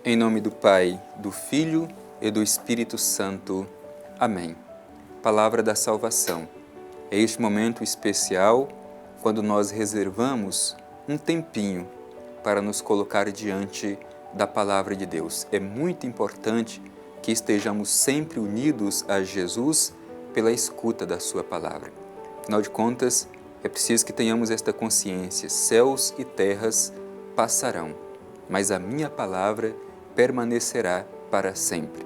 Em nome do Pai, do Filho e do Espírito Santo. Amém. Palavra da salvação. É este momento especial quando nós reservamos um tempinho para nos colocar diante da Palavra de Deus. É muito importante que estejamos sempre unidos a Jesus pela escuta da Sua Palavra. Afinal de contas, é preciso que tenhamos esta consciência: céus e terras passarão, mas a minha palavra permanecerá para sempre.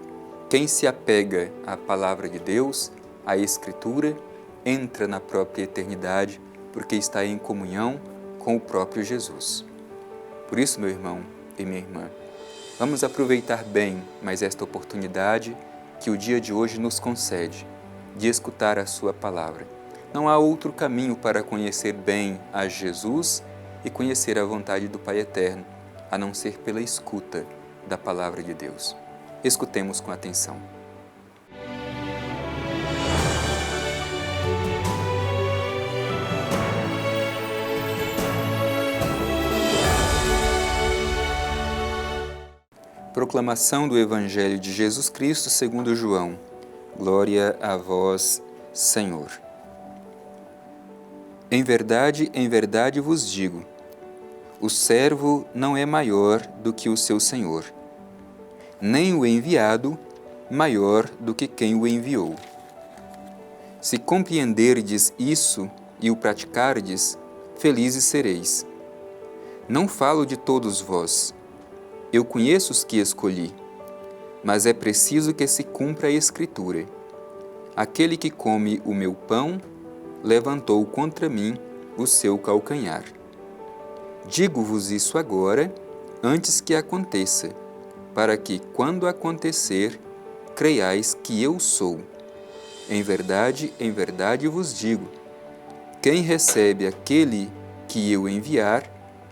Quem se apega à palavra de Deus, à Escritura, entra na própria eternidade, porque está em comunhão com o próprio Jesus. Por isso, meu irmão e minha irmã, vamos aproveitar bem mais esta oportunidade que o dia de hoje nos concede, de escutar a sua palavra. Não há outro caminho para conhecer bem a Jesus e conhecer a vontade do Pai Eterno, a não ser pela escuta da Palavra de Deus. Escutemos com atenção. Proclamação do Evangelho de Jesus Cristo segundo João. Glória a vós, Senhor. Em verdade vos digo, o servo não é maior do que o seu senhor, nem o enviado maior do que quem o enviou. Se compreenderdes isso e o praticardes, felizes sereis. Não falo de todos vós, eu conheço os que escolhi, mas é preciso que se cumpra a Escritura. Aquele que come o meu pão levantou contra mim o seu calcanhar. Digo-vos isso agora, antes que aconteça, para que, quando acontecer, creiais que eu sou. Em verdade vos digo, quem recebe aquele que eu enviar,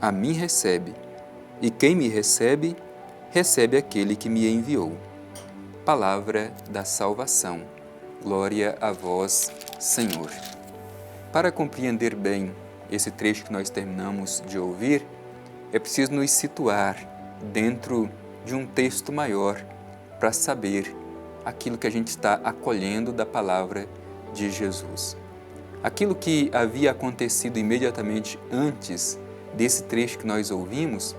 a mim recebe, e quem me recebe, recebe aquele que me enviou. Palavra da salvação. Glória a vós, Senhor. Para compreender bem esse trecho que nós terminamos de ouvir, é preciso nos situar dentro de um texto maior para saber aquilo que a gente está acolhendo da palavra de Jesus. Aquilo que havia acontecido imediatamente antes desse trecho que nós ouvimos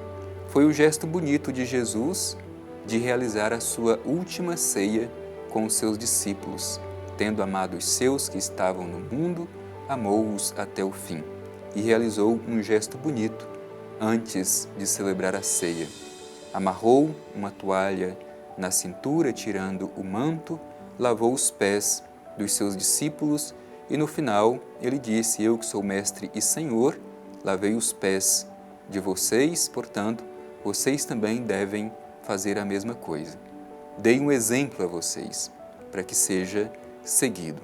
foi o gesto bonito de Jesus de realizar a sua última ceia com os seus discípulos. Tendo amado os seus que estavam no mundo, amou-os até o fim. E realizou um gesto bonito antes de celebrar a ceia. Amarrou uma toalha na cintura, tirando o manto, lavou os pés dos seus discípulos e no final ele disse: eu que sou mestre e senhor, lavei os pés de vocês, portanto, vocês também devem fazer a mesma coisa. Dei um exemplo a vocês, para que seja seguido.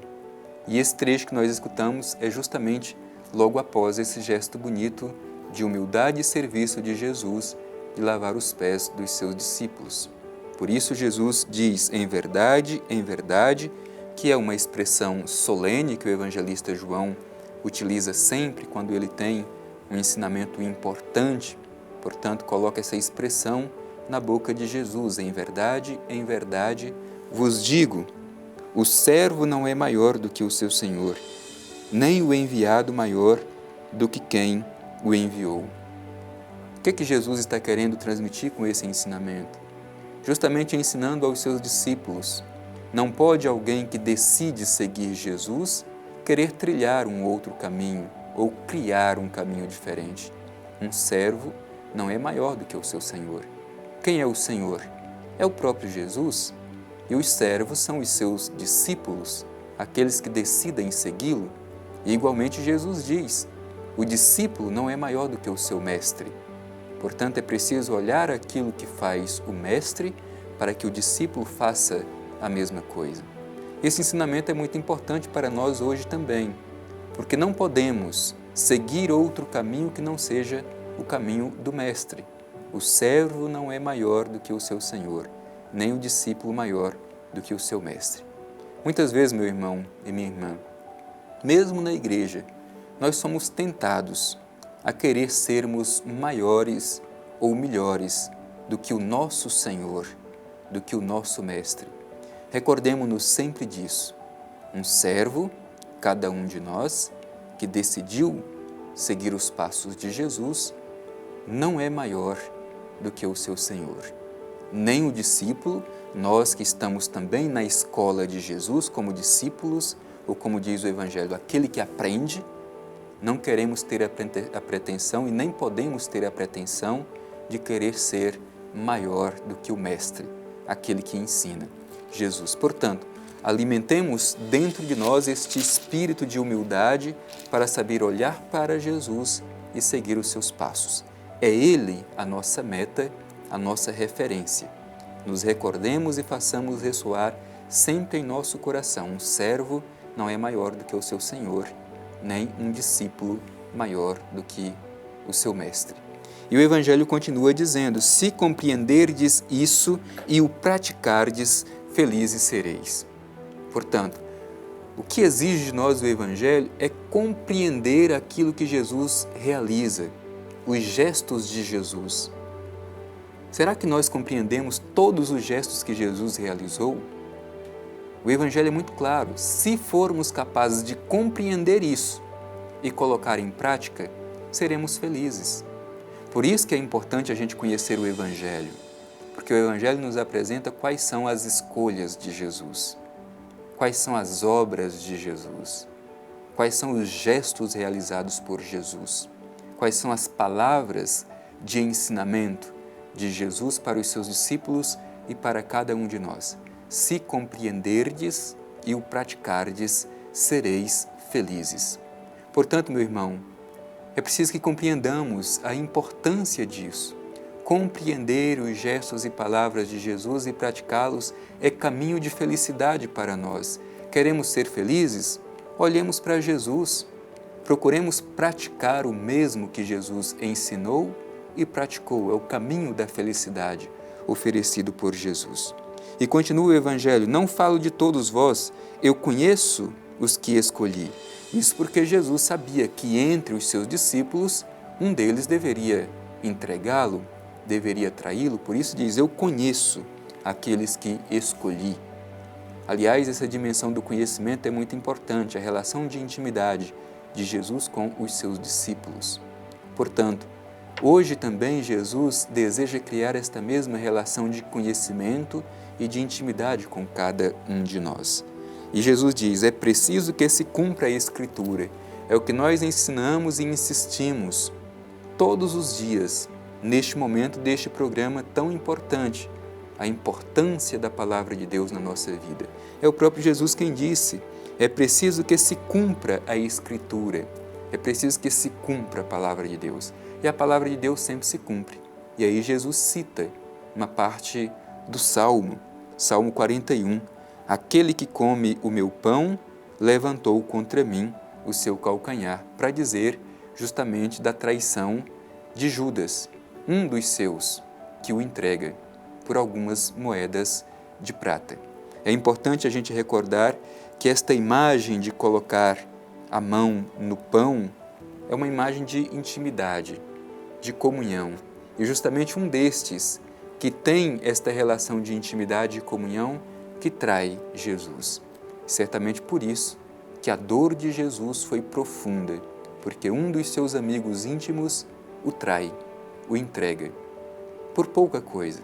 E esse trecho que nós escutamos é justamente logo após esse gesto bonito de humildade e serviço de Jesus de lavar os pés dos seus discípulos. Por isso Jesus diz em verdade, que é uma expressão solene que o evangelista João utiliza sempre quando ele tem um ensinamento importante, portanto coloca essa expressão na boca de Jesus: em verdade vos digo, o servo não é maior do que o seu senhor, nem o enviado maior do que quem o enviou. O que Jesus está querendo transmitir com esse ensinamento? Justamente ensinando aos seus discípulos. Não pode alguém que decide seguir Jesus querer trilhar um outro caminho ou criar um caminho diferente. Um servo não é maior do que o seu senhor. Quem é o Senhor? É o próprio Jesus. E os servos são os seus discípulos, aqueles que decidem segui-lo. E igualmente Jesus diz, o discípulo não é maior do que o seu mestre. Portanto, é preciso olhar aquilo que faz o mestre para que o discípulo faça a mesma coisa. Esse ensinamento é muito importante para nós hoje também, porque não podemos seguir outro caminho que não seja o caminho do mestre. O servo não é maior do que o seu senhor, nem o discípulo maior do que o seu mestre. Muitas vezes, meu irmão e minha irmã, mesmo na igreja, nós somos tentados a querer sermos maiores ou melhores do que o nosso Senhor, do que o nosso Mestre. Recordemo-nos sempre disso. Um servo, cada um de nós, que decidiu seguir os passos de Jesus, não é maior do que o seu Senhor. Nem o discípulo, nós que estamos também na escola de Jesus como discípulos, ou como diz o Evangelho, aquele que aprende, não queremos ter a pretensão e nem podemos ter a pretensão de querer ser maior do que o Mestre, aquele que ensina, Jesus. Portanto, alimentemos dentro de nós este espírito de humildade para saber olhar para Jesus e seguir os seus passos. É Ele a nossa meta, a nossa referência. Nos recordemos e façamos ressoar sempre em nosso coração: um servo não é maior do que o seu Senhor, nem um discípulo maior do que o seu Mestre. E o Evangelho continua dizendo: se compreenderdes isso e o praticardes, felizes sereis. Portanto, o que exige de nós o Evangelho é compreender aquilo que Jesus realiza, os gestos de Jesus. Será que nós compreendemos todos os gestos que Jesus realizou? O Evangelho é muito claro. Se formos capazes de compreender isso e colocar em prática, seremos felizes. Por isso que é importante a gente conhecer o Evangelho, porque o Evangelho nos apresenta quais são as escolhas de Jesus, quais são as obras de Jesus, quais são os gestos realizados por Jesus, quais são as palavras de ensinamento de Jesus para os seus discípulos e para cada um de nós. Se compreenderdes e o praticardes, sereis felizes. Portanto, meu irmão, é preciso que compreendamos a importância disso. Compreender os gestos e palavras de Jesus e praticá-los é caminho de felicidade para nós. Queremos ser felizes? Olhemos para Jesus. Procuremos praticar o mesmo que Jesus ensinou e praticou. É o caminho da felicidade oferecido por Jesus. E continua o Evangelho: não falo de todos vós, eu conheço os que escolhi. Isso porque Jesus sabia que entre os seus discípulos, um deles deveria entregá-lo, deveria traí-lo, por isso diz: eu conheço aqueles que escolhi. Aliás, essa dimensão do conhecimento é muito importante, a relação de intimidade de Jesus com os seus discípulos. Portanto, hoje também Jesus deseja criar esta mesma relação de conhecimento e de intimidade com cada um de nós. E Jesus diz: é preciso que se cumpra a Escritura. É o que nós ensinamos e insistimos todos os dias, neste momento deste programa tão importante, a importância da Palavra de Deus na nossa vida. É o próprio Jesus quem disse: é preciso que se cumpra a Escritura, é preciso que se cumpra a Palavra de Deus. E a Palavra de Deus sempre se cumpre. E aí Jesus cita uma parte do Salmo 41, aquele que come o meu pão levantou contra mim o seu calcanhar, para dizer justamente da traição de Judas, um dos seus, que o entrega por algumas moedas de prata. É importante a gente recordar que esta imagem de colocar a mão no pão é uma imagem de intimidade, de comunhão. E justamente um destes que tem esta relação de intimidade e comunhão que trai Jesus. Certamente por isso que a dor de Jesus foi profunda, porque um dos seus amigos íntimos o trai, o entrega, por pouca coisa.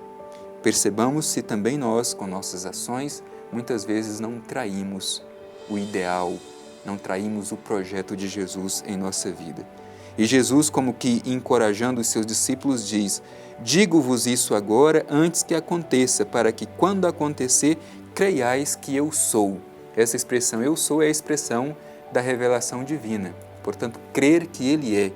Percebamos se também nós, com nossas ações, muitas vezes não traímos o ideal, não traímos o projeto de Jesus em nossa vida. E Jesus, como que encorajando os seus discípulos, diz: digo-vos isso agora antes que aconteça, para que quando acontecer, creiais que eu sou. Essa expressão eu sou é a expressão da revelação divina. Portanto, crer que Ele é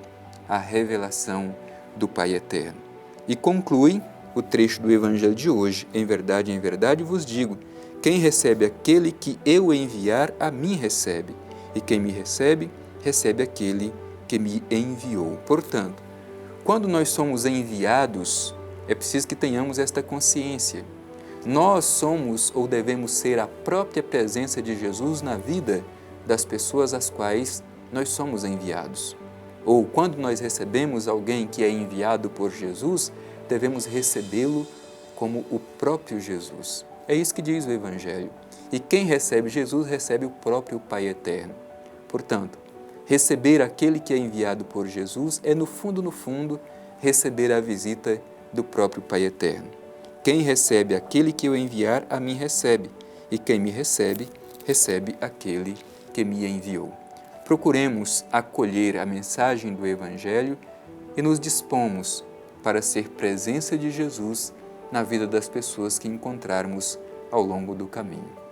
a revelação do Pai Eterno. E conclui o trecho do Evangelho de hoje: em verdade vos digo, quem recebe aquele que eu enviar, a mim recebe. E quem me recebe, recebe aquele que me enviou. Portanto, quando nós somos enviados, é preciso que tenhamos esta consciência. Nós somos ou devemos ser a própria presença de Jesus na vida das pessoas às quais nós somos enviados. Ou quando nós recebemos alguém que é enviado por Jesus, devemos recebê-lo como o próprio Jesus. É isso que diz o Evangelho. E quem recebe Jesus recebe o próprio Pai Eterno. Portanto, receber aquele que é enviado por Jesus é, no fundo, receber a visita do próprio Pai Eterno. Quem recebe aquele que eu enviar, a mim recebe, e quem me recebe, recebe aquele que me enviou. Procuremos acolher a mensagem do Evangelho e nos dispomos para ser presença de Jesus na vida das pessoas que encontrarmos ao longo do caminho.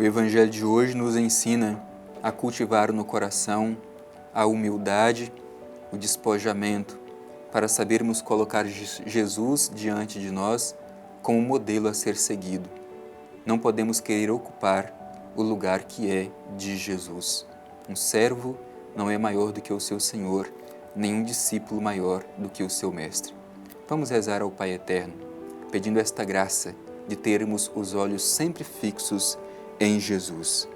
O Evangelho de hoje nos ensina a cultivar no coração a humildade, o despojamento, para sabermos colocar Jesus diante de nós como modelo a ser seguido. Não podemos querer ocupar o lugar que é de Jesus. Um servo não é maior do que o seu Senhor, nem um discípulo maior do que o seu Mestre. Vamos rezar ao Pai Eterno, pedindo esta graça de termos os olhos sempre fixos em Jesus.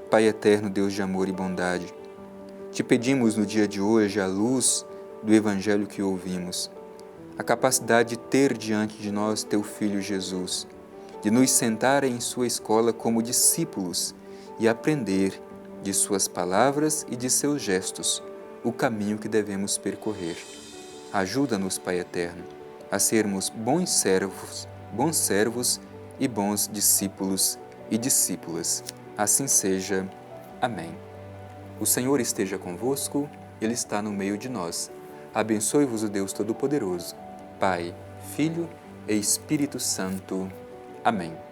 Pai Eterno, Deus de amor e bondade, te pedimos no dia de hoje, à luz do Evangelho que ouvimos, a capacidade de ter diante de nós teu Filho Jesus, de nos sentar em sua escola como discípulos e aprender de suas palavras e de seus gestos o caminho que devemos percorrer. Ajuda-nos, Pai Eterno, a sermos bons servos e bons discípulos e discípulas. Assim seja. Amém. O Senhor esteja convosco, Ele está no meio de nós. Abençoe-vos o Deus Todo-Poderoso, Pai, Filho e Espírito Santo. Amém.